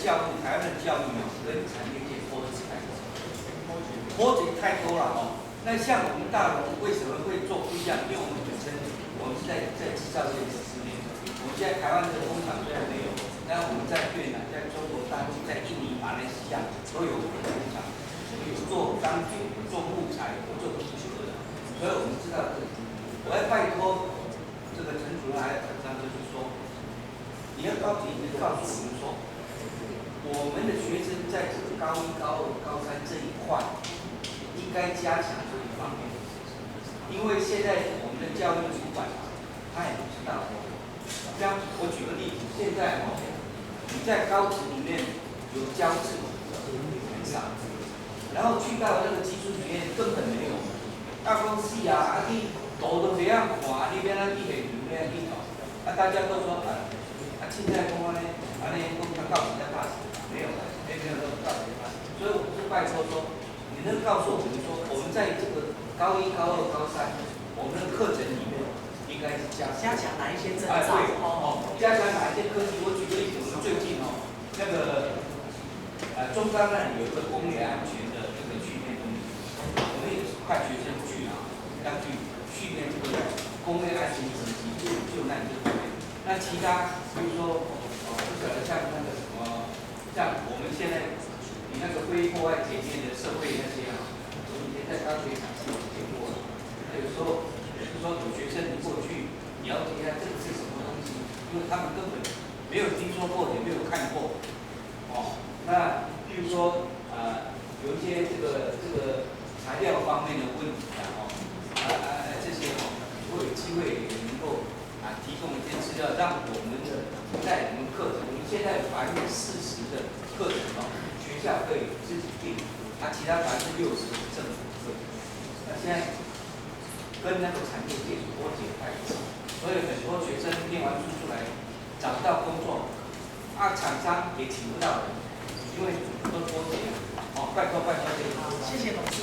教育，台湾的教育哦，跟产业界脱节太多，脱节太多了哦。那像我们大荣为什么会做不一样？因为我们本身我们是在制造业10年，我们现在台湾的工厂虽然没有，但我们在越南、在中国大陆、在印尼、马来西亚都有我们的工厂，有做钢铁、有做木材、有做皮革的，所以我们知道这个。我要拜托这个陈主任还有厂商，就是说，你要告诉我们说，我们的学生在这个高1、高2、高3这一块，应该加强这一方面。因为现在我们的教育主管他也不知道。像我举个例子，现在你在高职里面有教制很少，然后去到那个技术学院根本没有。大公司啊，你图都袂晓看，你免咱去现场咧去搞。大家都说现在讲呢，讲到底在怕什么？没有，没有说到底在怕什么。所以我是拜托说，你能告诉我们说，我们在这个高1、高2、高3，我们的课程里面应该是加强哪一些证照？加强哪一些科技？我举个例子，我们最近那个中钢那里有一个工业安全的这个训练中心，我们也是派学生去要去训练这个工业安全以及救难这方面。那其他，比如说不晓得像那个什么，像我们现在你那个非破坏检验的设备那些我以前在钢铁厂是有见过的。那有时候就是说有学生你过去了解一下这个是什么东西，因为他们根本没有听说过，也没有看过。那比如说有一些这个材料方面的问题这些如果有机会也能够提供一些资料，让我们在我们课程，我们现在40%的课程学校可以自己定，其他60%政府会。那现在跟那个产业界脱节太多，所以很多学生念完书出来找不到工作，厂商也请不到人，因为都脱节了。拜托，谢谢董事。